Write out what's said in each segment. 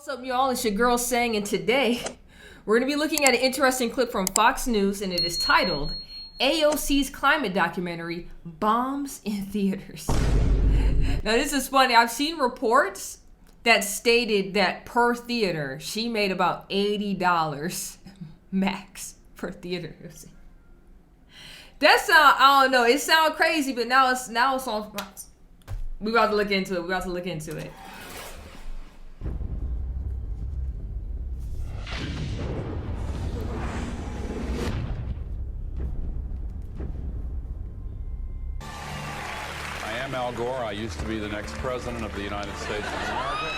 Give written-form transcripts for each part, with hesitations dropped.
What's up, y'all? It's your girl Sang, and today we're going to be looking at an interesting clip from Fox News, and it is titled Aoc'S climate documentary bombs in theaters. Now, this is funny. I've seen reports that stated that per theater, she made about $80 max per theater. That sound, I don't know, it sounds crazy, but now it's on. We about to look into it. I'm Al Gore. I used to be the next president of the United States of America.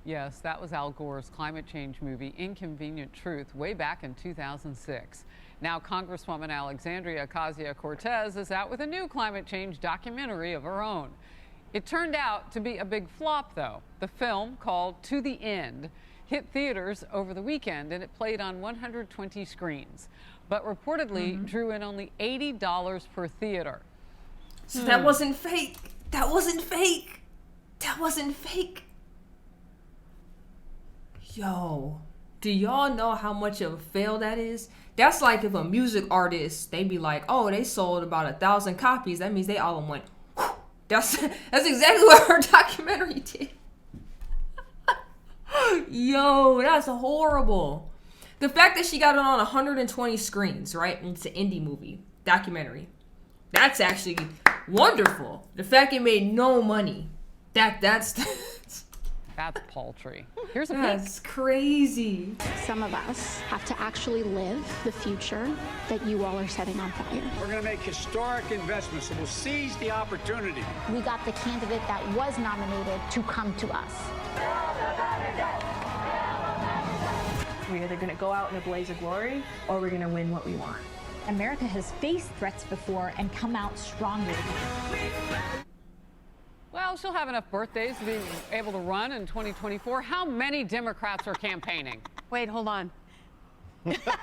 Yes, that was Al Gore's climate change movie, Inconvenient Truth, way back in 2006. Now, Congresswoman Alexandria Ocasio-Cortez is out with a new climate change documentary of her own. It turned out to be a big flop, though. The film, called To the End, hit theaters over the weekend, and it played on 120 screens, but reportedly drew in only $80 per theater. So that wasn't fake. That wasn't fake. Yo, do y'all know how much of a fail that is? That's like if a music artist, they be like, oh, they sold about 1,000 copies. That means they all went, whew. That's exactly what her documentary did. Yo, that's horrible. The fact that she got it on 120 screens, right? It's an indie movie, documentary. That's actually wonderful. The fact it made no money, that's paltry. Here's a That's crazy. Some of us have to actually live the future that you all are setting on fire. We're going to make historic investments and we'll seize the opportunity. We got the candidate that was nominated to come to us. We're either going to go out in a blaze of glory or we're going to win what we want. America has faced threats before and come out stronger. Well, she'll have enough birthdays to be able to run in 2024. How many Democrats are campaigning? Wait, hold on. Was that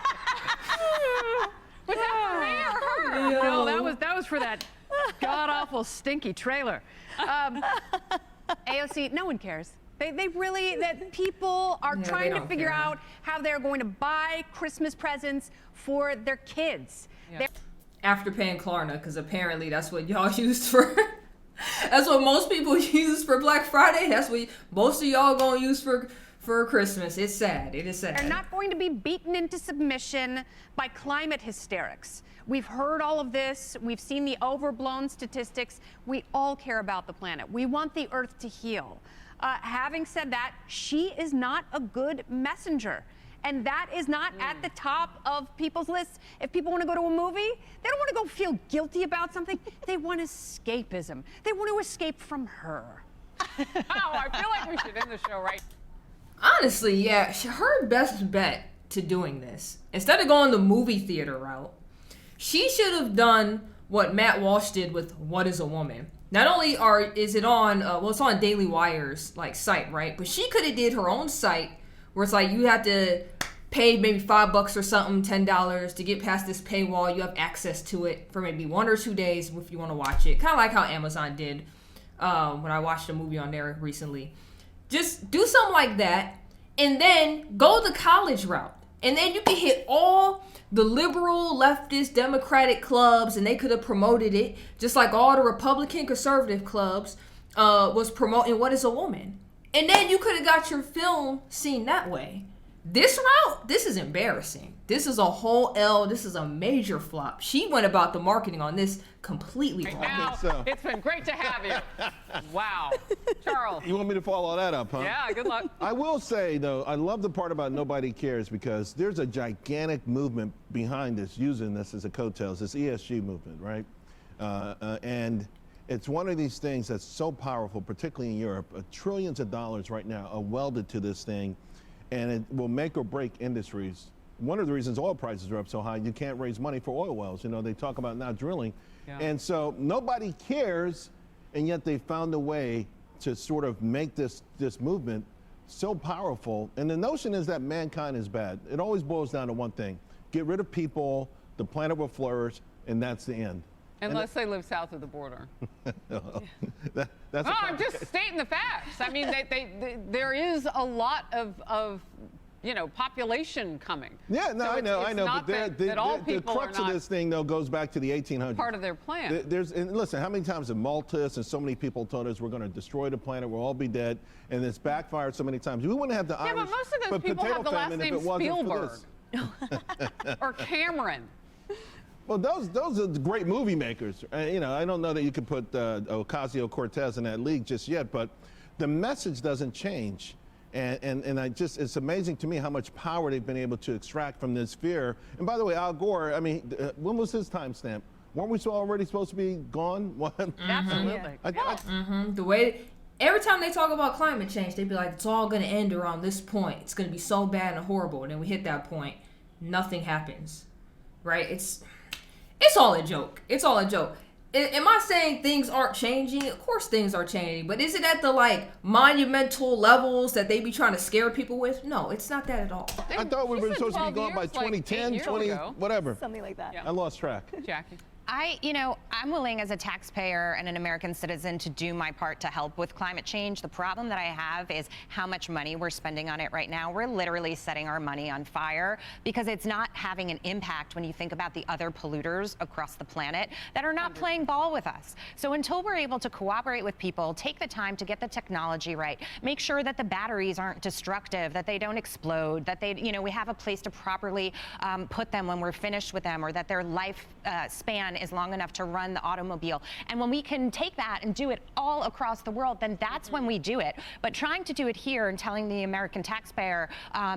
for me or her? No, that was for that god-awful stinky trailer. AOC, no one cares. They really, that people are trying to figure out how they're going to buy Christmas presents for their kids. Yeah. After paying Klarna, because apparently that's what y'all used for. That's what most people use for Black Friday. That's what most of y'all gonna use for Christmas. It's sad. It is sad. They're not going to be beaten into submission by climate hysterics. We've heard all of this. We've seen the overblown statistics. We all care about the planet. We want the Earth to heal. Having said that, she is not a good messenger. And that is not at the top of people's lists. If people want to go to a movie, they don't want to go feel guilty about something. They want escapism. They want to escape from her. Oh, I feel like we should end the show right. Honestly, yeah, her best bet to doing this, instead of going the movie theater route, she should have done what Matt Walsh did with What is a Woman. Not only is it on, it's on Daily Wire's site, right? But she could have did her own site where it's like you have to pay maybe $5 or something, $10 to get past this paywall. You have access to it for maybe 1 or 2 days if you want to watch it. Kind of like how Amazon did when I watched a movie on there recently. Just do something like that, and then go the college route. And then you can hit all the liberal, leftist, Democratic clubs, and they could have promoted it, just like all the Republican, conservative clubs was promoting What is a Woman. And then you could have got your film seen that way. This route, this is embarrassing. This is a whole L. This is a major flop. She went about the marketing on this completely wrong. Now, it's been great to have you. Wow. Charles. You want me to follow that up, huh? Yeah, good luck. I will say, though, I love the part about nobody cares because there's a gigantic movement behind this, using this as a coattails, this ESG movement, right? And it's one of these things that's so powerful, particularly in Europe. Trillions of dollars right now are welded to this thing, and it will make or break industries. One of the reasons oil prices are up so high, you can't raise money for oil wells. You know, they talk about not drilling. Yeah. And so nobody cares, and yet they found a way to sort of make this movement so powerful. And the notion is that mankind is bad. It always boils down to one thing. Get rid of people, the planet will flourish, and that's the end. Unless they live south of the border. That's I'm just stating the facts. I mean, there is a lot of population coming. Yeah, no, so I know. Not but the crux of this thing, though, goes back to the 1800s. Part of their plan. And listen, how many times have Malthus and so many people told us we're going to destroy the planet, we'll all be dead, and it's backfired so many times. We wouldn't have the Irish. Yeah, but most of those people have the last name Spielberg or Cameron. Well, those are the great movie makers. I don't know that you could put Ocasio-Cortez in that league just yet, but the message doesn't change. And it's amazing to me how much power they've been able to extract from this fear. And by the way, Al Gore, I mean, when was his timestamp? Weren't we already supposed to be gone? Absolutely. The way every time they talk about climate change, they'd be like, it's all going to end around this point. It's going to be so bad and horrible. And then we hit that point, nothing happens, right? It's all a joke. It's all a joke. Am I saying things aren't changing? Of course things are changing, but is it at the monumental levels that they be trying to scare people with? No, it's not that at all. I thought we were supposed to be gone by 2010, 20, whatever. Something like that. Yeah. I lost track. Jackie. I'm willing as a taxpayer and an American citizen to do my part to help with climate change. The problem that I have is how much money we're spending on it right now. We're literally setting our money on fire because it's not having an impact when you think about the other polluters across the planet that are not playing ball with us. So until we're able to cooperate with people, take the time to get the technology right, make sure that the batteries aren't destructive, that they don't explode, that we have a place to properly put them when we're finished with them, or that their life span is long enough to run the automobile. And when we can take that and do it all across the world, then that's when we do it. But trying to do it here and telling the American taxpayer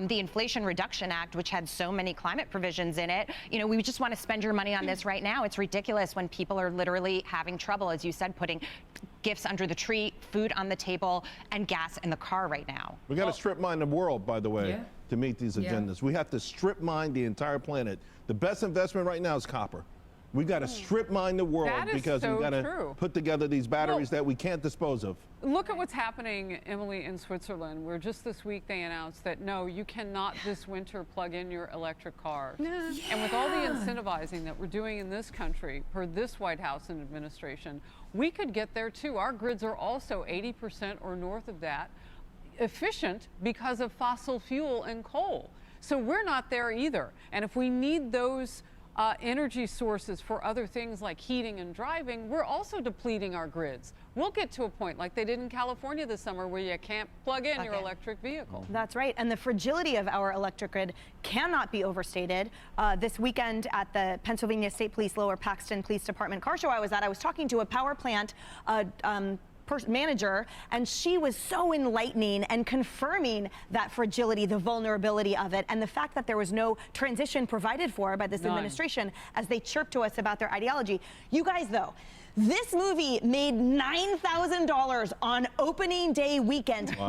the Inflation Reduction Act, which had so many climate provisions in it, we just want to spend your money on this right now. It's ridiculous when people are literally having trouble, as you said, putting gifts under the tree, food on the table, and gas in the car right now. We got to strip mine the world, by the way, to meet these agendas. We have to strip mine the entire planet. The best investment right now is copper. We got to strip mine the world because we got to put together these batteries that we can't dispose of. Look at what's happening, Emily, in Switzerland, where just this week they announced that no, you cannot this winter plug in your electric car. And with all the incentivizing that we're doing in this country, per this White House and administration, we could get there too. Our grids are also 80% or north of that efficient because of fossil fuel and coal. So we're not there either. And if we need those energy sources for other things like heating and driving, we're also depleting our grids. We'll get to a point like they did in California this summer where you can't plug in your electric vehicle. That's right. And the fragility of our electric grid cannot be overstated. This weekend at the Pennsylvania State Police Lower Paxton Police Department car show I was at, I was talking to a power plant manager, and she was so enlightening and confirming that fragility, the vulnerability of it, and the fact that there was no transition provided for by this administration as they chirped to us about their ideology. You guys, though, this movie made $9,000 on opening day weekend. Wow.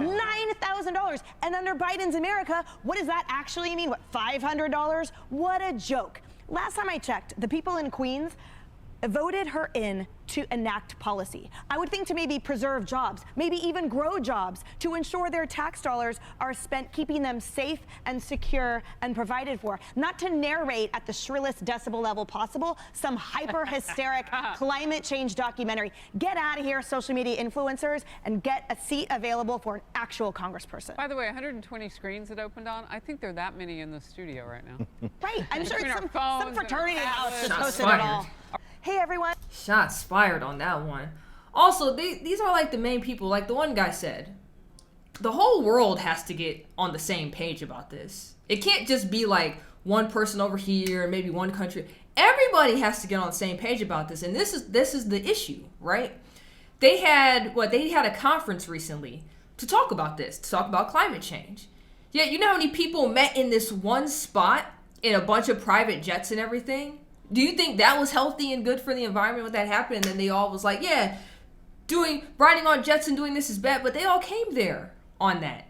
$9,000. And under Biden's America, what does that actually mean? What, $500? What a joke. Last time I checked, the people in Queens voted her in to enact policy. I would think to maybe preserve jobs, maybe even grow jobs, to ensure their tax dollars are spent keeping them safe and secure and provided for. Not to narrate at the shrillest decibel level possible some hyper-hysteric climate change documentary. Get out of here, social media influencers, and get a seat available for an actual congressperson. By the way, 120 screens it opened on. I think there are that many in the studio right now. Right, I'm sure it's some fraternity house just hosted fired. it all. Hey everyone. Shots fired on that one. Also, these are like the main people, like the one guy said. The whole world has to get on the same page about this. It can't just be like one person over here, maybe one country. Everybody has to get on the same page about this, and this is the issue, right? They had a conference recently to talk about this, to talk about climate change. Yeah, you know how many people met in this one spot in a bunch of private jets and everything? Do you think that was healthy and good for the environment when that happened? And then they all was like, yeah, riding on jets and doing this is bad. But they all came there on that.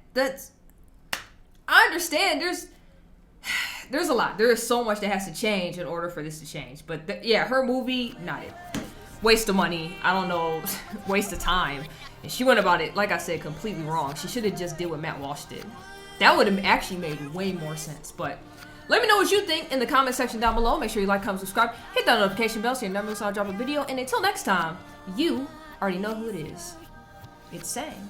I understand. There's a lot. There is so much that has to change in order for this to change. But her movie, not it. Waste of money. I don't know. Waste of time. And she went about it, like I said, completely wrong. She should have just did what Matt Walsh did. That would have actually made way more sense. But Let me know what you think in the comment section down below. Make sure you like, comment, subscribe, hit that notification bell so you never miss when I drop a video. And until next time, you already know who it is. It's Sang.